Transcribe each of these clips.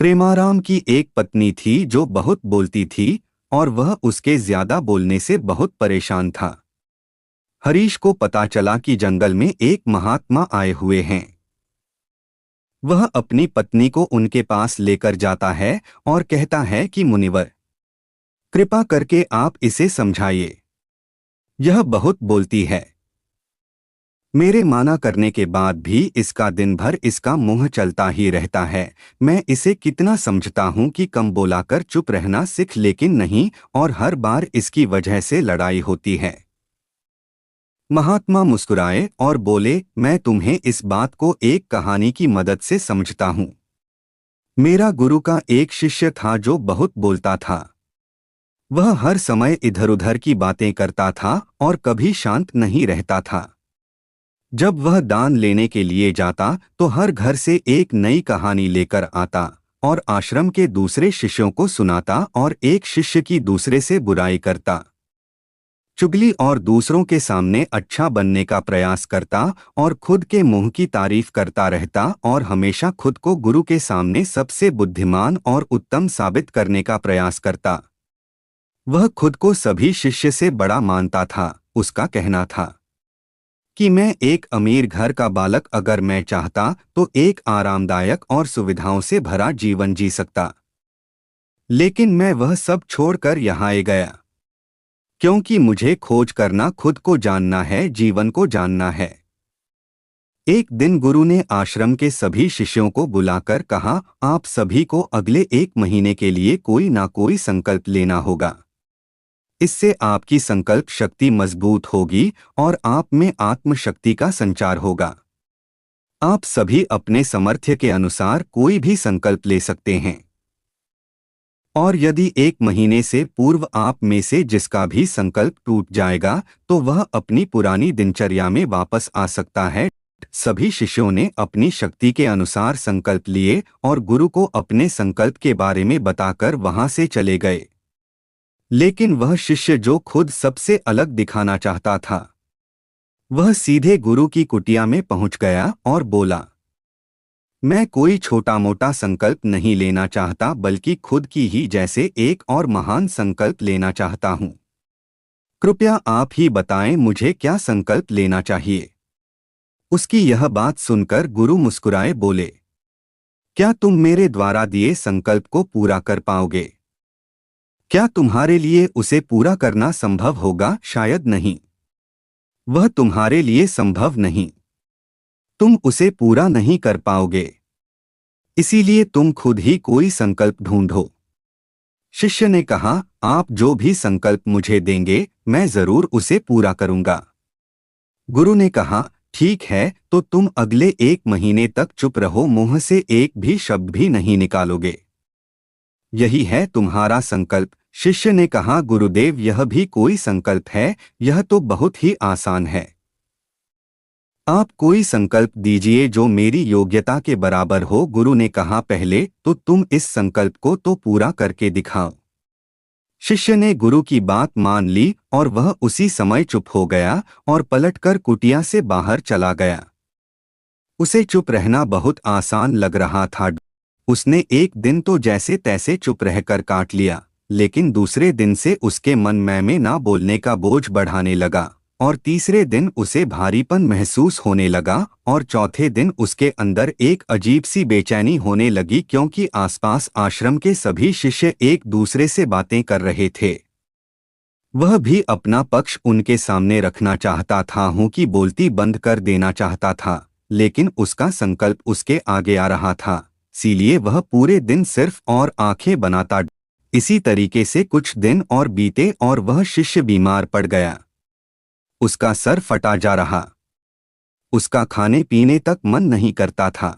प्रेमाराम की एक पत्नी थी जो बहुत बोलती थी और वह उसके ज्यादा बोलने से बहुत परेशान था। हरीश को पता चला कि जंगल में एक महात्मा आए हुए हैं। वह अपनी पत्नी को उनके पास लेकर जाता है और कहता है कि मुनिवर, कृपा करके आप इसे समझाइए। यह बहुत बोलती है। मेरे माना करने के बाद भी इसका दिन भर इसका मुंह चलता ही रहता है। मैं इसे कितना समझता हूं कि कम बोलाकर चुप रहना सीख, लेकिन नहीं, और हर बार इसकी वजह से लड़ाई होती है। महात्मा मुस्कुराए और बोले, मैं तुम्हें इस बात को एक कहानी की मदद से समझता हूं। मेरा गुरु का एक शिष्य था जो बहुत बोलता था। वह हर समय इधर उधर की बातें करता था और कभी शांत नहीं रहता था। जब वह दान लेने के लिए जाता तो हर घर से एक नई कहानी लेकर आता और आश्रम के दूसरे शिष्यों को सुनाता, और एक शिष्य की दूसरे से बुराई करता, चुगली और दूसरों के सामने अच्छा बनने का प्रयास करता और खुद के मुंह की तारीफ करता रहता, और हमेशा खुद को गुरु के सामने सबसे बुद्धिमान और उत्तम साबित करने का प्रयास करता। वह खुद को सभी शिष्य से बड़ा मानता था। उसका कहना था कि मैं एक अमीर घर का बालक, अगर मैं चाहता तो एक आरामदायक और सुविधाओं से भरा जीवन जी सकता, लेकिन मैं वह सब छोड़कर यहाँ आ गया क्योंकि मुझे खोज करना, खुद को जानना है, जीवन को जानना है। एक दिन गुरु ने आश्रम के सभी शिष्यों को बुलाकर कहा, आप सभी को अगले 1 महीने के लिए कोई ना कोई संकल्प लेना होगा। इससे आपकी संकल्प शक्ति मजबूत होगी और आप में आत्मशक्ति का संचार होगा। आप सभी अपने सामर्थ्य के अनुसार कोई भी संकल्प ले सकते हैं, और यदि 1 महीने से पूर्व आप में से जिसका भी संकल्प टूट जाएगा तो वह अपनी पुरानी दिनचर्या में वापस आ सकता है। सभी शिष्यों ने अपनी शक्ति के अनुसार संकल्प लिए और गुरु को अपने संकल्प के बारे में बताकर वहां से चले गए। लेकिन वह शिष्य जो खुद सबसे अलग दिखाना चाहता था, वह सीधे गुरु की कुटिया में पहुंच गया और बोला, मैं कोई छोटा मोटा संकल्प नहीं लेना चाहता, बल्कि खुद की ही जैसे एक और महान संकल्प लेना चाहता हूं। कृपया आप ही बताएं मुझे क्या संकल्प लेना चाहिए। उसकी यह बात सुनकर गुरु मुस्कुराए बोले, क्या तुम मेरे द्वारा दिए संकल्प को पूरा कर पाओगे? क्या तुम्हारे लिए उसे पूरा करना संभव होगा? शायद नहीं। वह तुम्हारे लिए संभव नहीं। तुम उसे पूरा नहीं कर पाओगे। इसीलिए तुम खुद ही कोई संकल्प ढूंढो। शिष्य ने कहा, आप जो भी संकल्प मुझे देंगे मैं जरूर उसे पूरा करूंगा। गुरु ने कहा, ठीक है, तो तुम अगले 1 महीने तक चुप रहो, मुंह से एक भी शब्द भी नहीं निकालोगे। यही है तुम्हारा संकल्प। शिष्य ने कहा, गुरुदेव, यह भी कोई संकल्प है? यह तो बहुत ही आसान है। आप कोई संकल्प दीजिए जो मेरी योग्यता के बराबर हो। गुरु ने कहा, पहले तो तुम इस संकल्प को तो पूरा करके दिखाओ। शिष्य ने गुरु की बात मान ली और वह उसी समय चुप हो गया और पलटकर कुटिया से बाहर चला गया। उसे चुप रहना बहुत आसान लग रहा था। उसने एक दिन तो जैसे तैसे चुप रहकर काट लिया, लेकिन दूसरे दिन से उसके मन में ना बोलने का बोझ बढ़ाने लगा, और तीसरे दिन उसे भारीपन महसूस होने लगा, और चौथे दिन उसके अंदर एक अजीब सी बेचैनी होने लगी, क्योंकि आसपास आश्रम के सभी शिष्य एक दूसरे से बातें कर रहे थे। वह भी अपना पक्ष उनके सामने रखना चाहता था, हूं कि बोलती बंद कर देना चाहता था, लेकिन उसका संकल्प उसके आगे आ रहा था, इसीलिए वह पूरे दिन सिर्फ और आंखें बनाता। इसी तरीके से कुछ दिन और बीते और वह शिष्य बीमार पड़ गया। उसका सर फटा जा रहा। उसका खाने पीने तक मन नहीं करता था।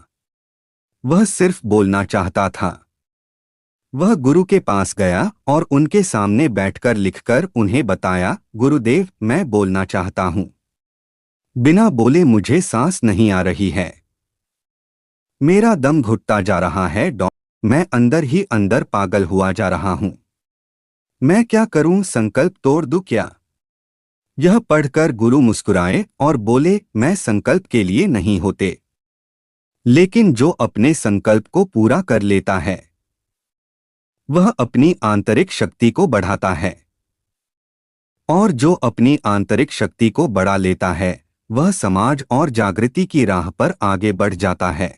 वह सिर्फ बोलना चाहता था। वह गुरु के पास गया और उनके सामने बैठकर लिखकर उन्हें बताया, गुरुदेव, मैं बोलना चाहता हूं। बिना बोले मुझे सांस नहीं आ रही है। मेरा दम घुटता जा रहा है। मैं अंदर ही अंदर पागल हुआ जा रहा हूं। मैं क्या करूं? संकल्प तोड़ दूं क्या? यह पढ़कर गुरु मुस्कुराए और बोले, मैं संकल्प के लिए नहीं होते, लेकिन जो अपने संकल्प को पूरा कर लेता है वह अपनी आंतरिक शक्ति को बढ़ाता है, और जो अपनी आंतरिक शक्ति को बढ़ा लेता है वह समाज और जागृति की राह पर आगे बढ़ जाता है।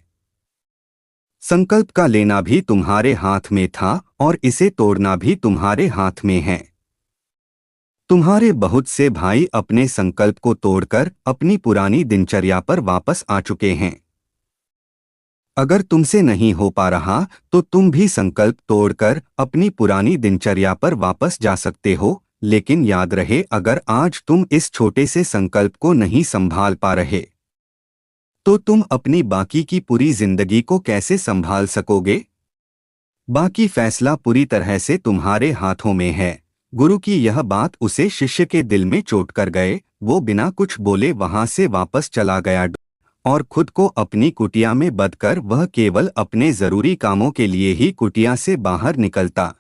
संकल्प का लेना भी तुम्हारे हाथ में था और इसे तोड़ना भी तुम्हारे हाथ में है। तुम्हारे बहुत से भाई अपने संकल्प को तोड़कर अपनी पुरानी दिनचर्या पर वापस आ चुके हैं। अगर तुमसे नहीं हो पा रहा तो तुम भी संकल्प तोड़कर अपनी पुरानी दिनचर्या पर वापस जा सकते हो, लेकिन याद रहे अगर आज तुम इस छोटे से संकल्प को नहीं संभाल पा रहे तो तुम अपनी बाकी की पूरी जिंदगी को कैसे संभाल सकोगे। बाकी फैसला पूरी तरह से तुम्हारे हाथों में है। गुरु की यह बात उसे शिष्य के दिल में चोट कर गए। वो बिना कुछ बोले वहां से वापस चला गया और खुद को अपनी कुटिया में बंद कर वह केवल अपने जरूरी कामों के लिए ही कुटिया से बाहर निकलता।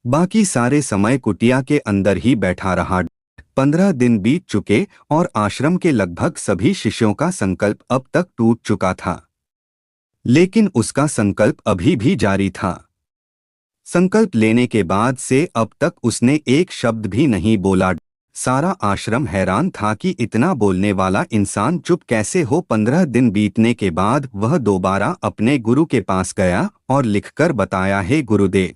बाकी सारे समय कुटिया के अंदर ही बैठा रहा। 15 दिन बीत चुके और आश्रम के लगभग सभी शिष्यों का संकल्प अब तक टूट चुका था, लेकिन उसका संकल्प अभी भी जारी था। संकल्प लेने के बाद से अब तक उसने एक शब्द भी नहीं बोला। सारा आश्रम हैरान था कि इतना बोलने वाला इंसान चुप कैसे हो। 15 दिन बीतने के बाद वह दोबारा अपने गुरु के पास गया और लिखकर बताया, हे गुरुदेव,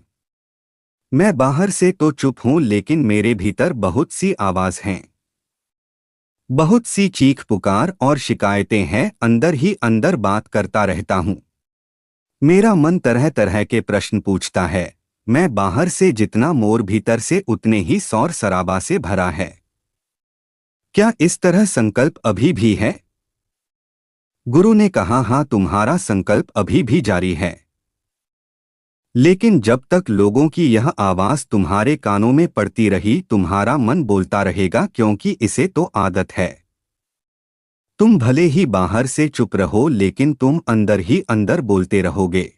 मैं बाहर से तो चुप हूं लेकिन मेरे भीतर बहुत सी आवाज हैं, बहुत सी चीख पुकार और शिकायतें हैं। अंदर ही अंदर बात करता रहता हूं। मेरा मन तरह तरह के प्रश्न पूछता है। मैं बाहर से जितना मोर भीतर से उतने ही शौर शराबा से भरा है। क्या इस तरह संकल्प अभी भी है? गुरु ने कहा, हाँ, तुम्हारा संकल्प अभी भी जारी है, लेकिन जब तक लोगों की यह आवाज तुम्हारे कानों में पड़ती रही तुम्हारा मन बोलता रहेगा, क्योंकि इसे तो आदत है। तुम भले ही बाहर से चुप रहो लेकिन तुम अंदर ही अंदर बोलते रहोगे।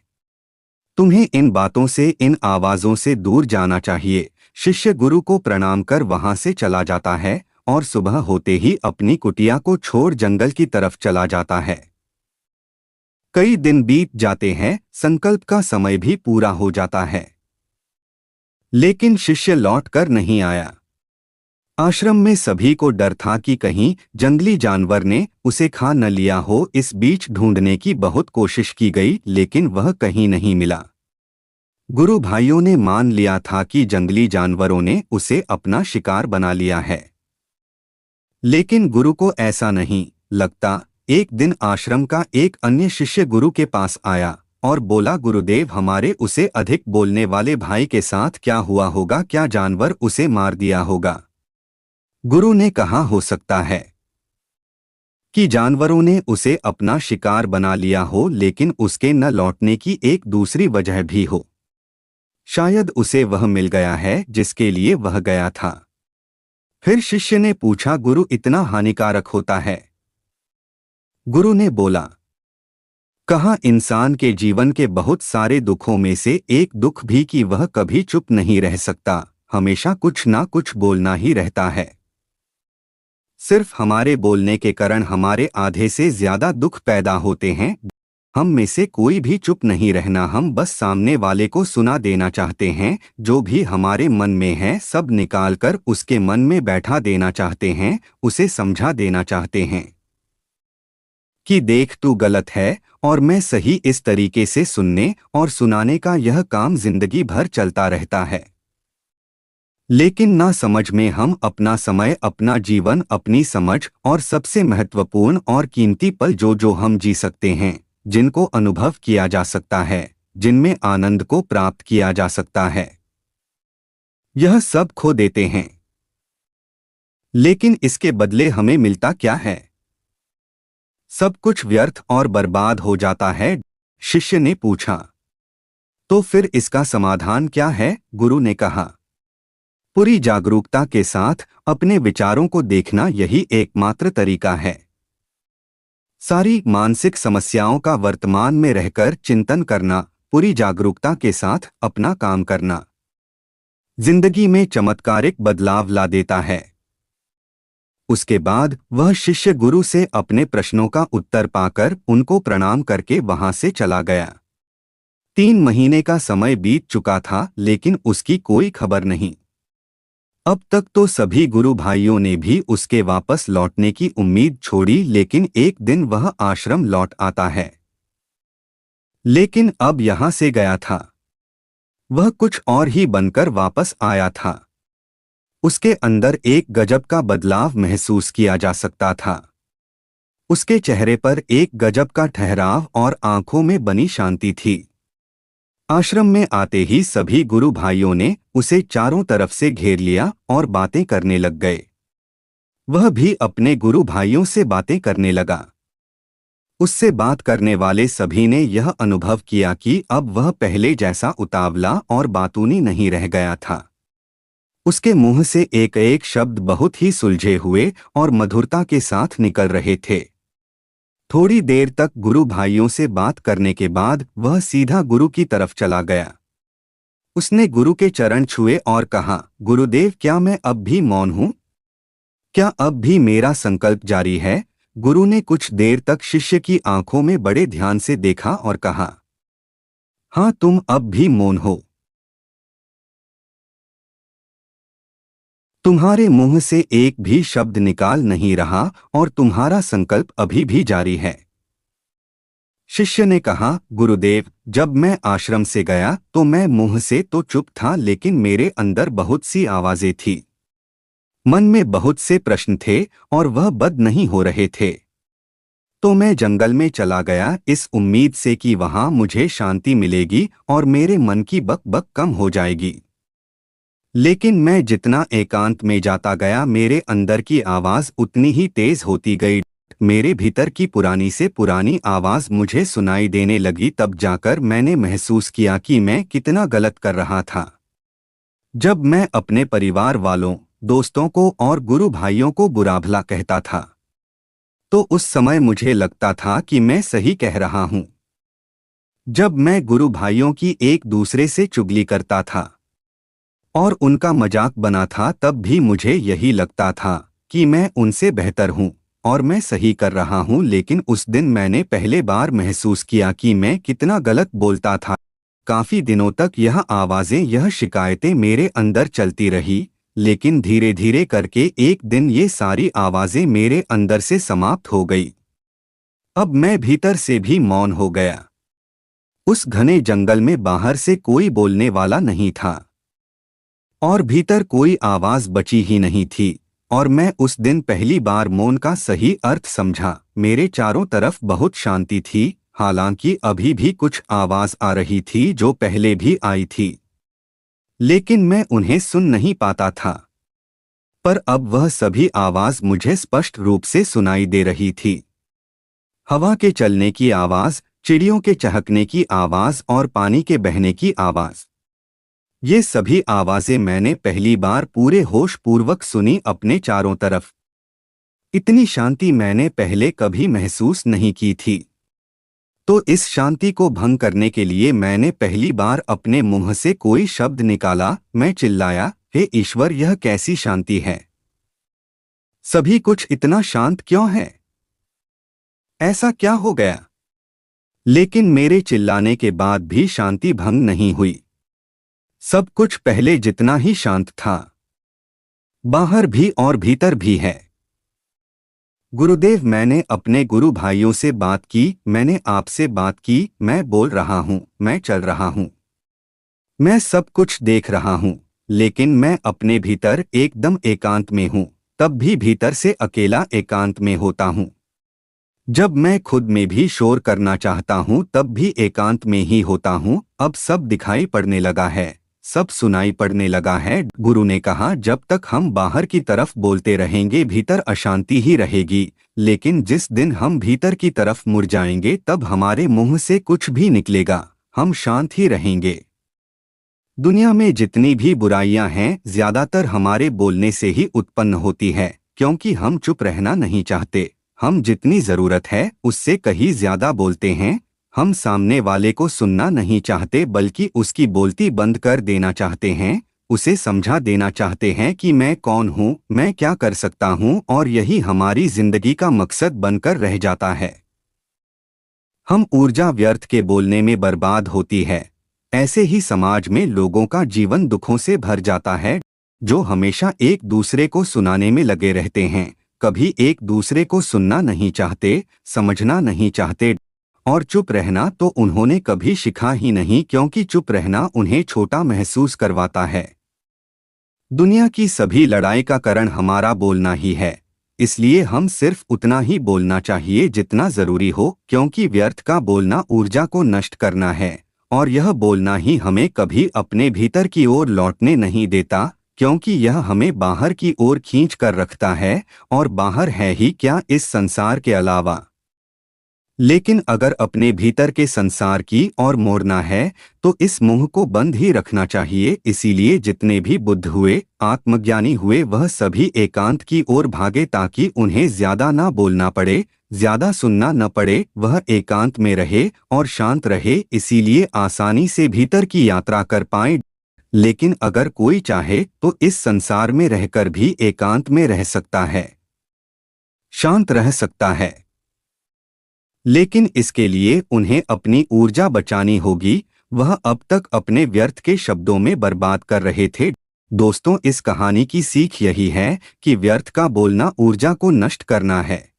तुम्हें इन बातों से, इन आवाजों से दूर जाना चाहिए। शिष्य गुरु को प्रणाम कर वहां से चला जाता है और सुबह होते ही अपनी कुटिया को छोड़ जंगल की तरफ चला जाता है। कई दिन बीत जाते हैं, संकल्प का समय भी पूरा हो जाता है, लेकिन शिष्य लौट कर नहीं आया। आश्रम में सभी को डर था कि कहीं जंगली जानवर ने उसे खा न लिया हो। इस बीच ढूंढने की बहुत कोशिश की गई लेकिन वह कहीं नहीं मिला। गुरु भाइयों ने मान लिया था कि जंगली जानवरों ने उसे अपना शिकार बना लिया है, लेकिन गुरु को ऐसा नहीं लगता। एक दिन आश्रम का एक अन्य शिष्य गुरु के पास आया और बोला, गुरुदेव, हमारे उसे अधिक बोलने वाले भाई के साथ क्या हुआ होगा? क्या जानवर उसे मार दिया होगा? गुरु ने कहा, हो सकता है कि जानवरों ने उसे अपना शिकार बना लिया हो, लेकिन उसके न लौटने की एक दूसरी वजह भी हो। शायद उसे वह मिल गया है जिसके लिए वह गया था। फिर शिष्य ने पूछा, गुरु, इतना हानिकारक होता है? गुरु ने बोला, कहा, इंसान के जीवन के बहुत सारे दुखों में से एक दुख भी कि वह कभी चुप नहीं रह सकता, हमेशा कुछ ना कुछ बोलना ही रहता है। सिर्फ हमारे बोलने के कारण हमारे आधे से ज्यादा दुख पैदा होते हैं। हम में से कोई भी चुप नहीं रहना, हम बस सामने वाले को सुना देना चाहते हैं। जो भी हमारे मन में है सब निकाल कर उसके मन में बैठा देना चाहते हैं, उसे समझा देना चाहते हैं कि देख, तू गलत है और मैं सही। इस तरीके से सुनने और सुनाने का यह काम जिंदगी भर चलता रहता है, लेकिन ना समझ में हम अपना समय, अपना जीवन, अपनी समझ और सबसे महत्वपूर्ण और कीमती पल जो हम जी सकते हैं, जिनको अनुभव किया जा सकता है, जिनमें आनंद को प्राप्त किया जा सकता है, यह सब खो देते हैं। लेकिन इसके बदले हमें मिलता क्या है? सब कुछ व्यर्थ और बर्बाद हो जाता है। शिष्य ने पूछा, तो फिर इसका समाधान क्या है? गुरु ने कहा, पूरी जागरूकता के साथ अपने विचारों को देखना यही एकमात्र तरीका है। सारी मानसिक समस्याओं का वर्तमान में रहकर चिंतन करना, पूरी जागरूकता के साथ अपना काम करना, जिंदगी में चमत्कारिक बदलाव ला देता है। उसके बाद वह शिष्य गुरु से अपने प्रश्नों का उत्तर पाकर उनको प्रणाम करके वहां से चला गया। 3 महीने का समय बीत चुका था लेकिन उसकी कोई खबर नहीं। अब तक तो सभी गुरु भाइयों ने भी उसके वापस लौटने की उम्मीद छोड़ी, लेकिन एक दिन वह आश्रम लौट आता है। लेकिन अब यहां से गया था। वह कुछ और ही बनकर वापस आया था। उसके अंदर एक गजब का बदलाव महसूस किया जा सकता था। उसके चेहरे पर एक गजब का ठहराव और आंखों में बनी शांति थी। आश्रम में आते ही सभी गुरु भाइयों ने उसे चारों तरफ से घेर लिया और बातें करने लग गए। वह भी अपने गुरु भाइयों से बातें करने लगा। उससे बात करने वाले सभी ने यह अनुभव किया कि अब वह पहले जैसा उतावला और बातूनी नहीं रह गया था। उसके मुंह से एक एक शब्द बहुत ही सुलझे हुए और मधुरता के साथ निकल रहे थे। थोड़ी देर तक गुरु भाइयों से बात करने के बाद वह सीधा गुरु की तरफ चला गया। उसने गुरु के चरण छुए और कहा, गुरुदेव, क्या मैं अब भी मौन हूं? क्या अब भी मेरा संकल्प जारी है? गुरु ने कुछ देर तक शिष्य की आंखों में बड़े ध्यान से देखा और कहा, हाँ, तुम अब भी मौन हो। तुम्हारे मुंह से एक भी शब्द निकाल नहीं रहा और तुम्हारा संकल्प अभी भी जारी है। शिष्य ने कहा, गुरुदेव, जब मैं आश्रम से गया तो मैं मुंह से तो चुप था, लेकिन मेरे अंदर बहुत सी आवाजें थी। मन में बहुत से प्रश्न थे और वह बंद नहीं हो रहे थे। तो मैं जंगल में चला गया इस उम्मीद से कि वहां मुझे शांति मिलेगी और मेरे मन की बक बक कम हो जाएगी। लेकिन मैं जितना एकांत में जाता गया, मेरे अंदर की आवाज उतनी ही तेज होती गई। मेरे भीतर की पुरानी से पुरानी आवाज मुझे सुनाई देने लगी। तब जाकर मैंने महसूस किया कि मैं कितना गलत कर रहा था। जब मैं अपने परिवार वालों, दोस्तों को और गुरु भाइयों को बुरा भला कहता था, तो उस समय मुझे लगता था कि मैं सही कह रहा हूं। जब मैं गुरु भाइयों की एक दूसरे से चुगली करता था और उनका मजाक बना था, तब भी मुझे यही लगता था कि मैं उनसे बेहतर हूं और मैं सही कर रहा हूं। लेकिन उस दिन मैंने पहले बार महसूस किया कि मैं कितना गलत बोलता था। काफी दिनों तक यह आवाजें, यह शिकायतें मेरे अंदर चलती रही, लेकिन धीरे धीरे करके एक दिन ये सारी आवाजें मेरे अंदर से समाप्त हो गई। अब मैं भीतर से भी मौन हो गया। उस घने जंगल में बाहर से कोई बोलने वाला नहीं था और भीतर कोई आवाज बची ही नहीं थी, और मैं उस दिन पहली बार मौन का सही अर्थ समझा। मेरे चारों तरफ बहुत शांति थी, हालांकि अभी भी कुछ आवाज आ रही थी जो पहले भी आई थी, लेकिन मैं उन्हें सुन नहीं पाता था। पर अब वह सभी आवाज मुझे स्पष्ट रूप से सुनाई दे रही थी। हवा के चलने की आवाज, चिड़ियों के चहकने की आवाज और पानी के बहने की आवाज, ये सभी आवाजें मैंने पहली बार पूरे होश पूर्वक सुनी अपने चारों तरफ। इतनी शांति मैंने पहले कभी महसूस नहीं की थी। तो इस शांति को भंग करने के लिए मैंने पहली बार अपने मुंह से कोई शब्द निकाला। मैं चिल्लाया, हे ईश्वर, यह कैसी शांति है? सभी कुछ इतना शांत क्यों है? ऐसा क्या हो गया? लेकिन मेरे चिल्लाने के बाद भी शांति भंग नहीं हुई। सब कुछ पहले जितना ही शांत था, बाहर भी और भीतर भी है। गुरुदेव, मैंने अपने गुरु भाइयों से बात की, मैंने आपसे बात की। मैं बोल रहा हूं, मैं चल रहा हूं, मैं सब कुछ देख रहा हूं, लेकिन मैं अपने भीतर एकदम एकांत में हूं। तब भी भीतर से अकेला एकांत में होता हूं। जब मैं खुद में भी शोर करना चाहता हूं, तब भी एकांत में ही होता हूं। अब सब दिखाई पड़ने लगा है, सब सुनाई पड़ने लगा है। गुरु ने कहा, जब तक हम बाहर की तरफ बोलते रहेंगे भीतर अशांति ही रहेगी, लेकिन जिस दिन हम भीतर की तरफ मुड़ जाएंगे तब हमारे मुंह से कुछ भी निकलेगा, हम शांत ही रहेंगे। दुनिया में जितनी भी बुराइयां हैं, ज्यादातर हमारे बोलने से ही उत्पन्न होती है, क्योंकि हम चुप रहना नहीं चाहते। हम जितनी जरूरत है उससे कहीं ज्यादा बोलते हैं। हम सामने वाले को सुनना नहीं चाहते, बल्कि उसकी बोलती बंद कर देना चाहते हैं। उसे समझा देना चाहते हैं कि मैं कौन हूँ, मैं क्या कर सकता हूँ, और यही हमारी जिंदगी का मकसद बनकर रह जाता है। हम ऊर्जा व्यर्थ के बोलने में बर्बाद होती है। ऐसे ही समाज में लोगों का जीवन दुखों से भर जाता है, जो हमेशा एक दूसरे को सुनाने में लगे रहते हैं, कभी एक दूसरे को सुनना नहीं चाहते, समझना नहीं चाहते, और चुप रहना तो उन्होंने कभी सीखा ही नहीं, क्योंकि चुप रहना उन्हें छोटा महसूस करवाता है। दुनिया की सभी लड़ाई का कारण हमारा बोलना ही है, इसलिए हम सिर्फ उतना ही बोलना चाहिए जितना जरूरी हो, क्योंकि व्यर्थ का बोलना ऊर्जा को नष्ट करना है, और यह बोलना ही हमें कभी अपने भीतर की ओर लौटने नहीं देता, क्योंकि यह हमें बाहर की ओर खींच कर रखता है, और बाहर है ही क्या इस संसार के अलावा। लेकिन अगर अपने भीतर के संसार की ओर मोड़ना है, तो इस मुंह को बंद ही रखना चाहिए। इसीलिए जितने भी बुद्ध हुए, आत्मज्ञानी हुए, वह सभी एकांत की ओर भागे, ताकि उन्हें ज्यादा ना बोलना पड़े, ज्यादा सुनना न पड़े, वह एकांत में रहे और शांत रहे, इसीलिए आसानी से भीतर की यात्रा कर पाए। लेकिन अगर कोई चाहे तो इस संसार में रहकर भी एकांत में रह सकता है, शांत रह सकता है, लेकिन इसके लिए उन्हें अपनी ऊर्जा बचानी होगी। वह अब तक अपने व्यर्थ के शब्दों में बर्बाद कर रहे थे। दोस्तों, इस कहानी की सीख यही है कि व्यर्थ का बोलना ऊर्जा को नष्ट करना है।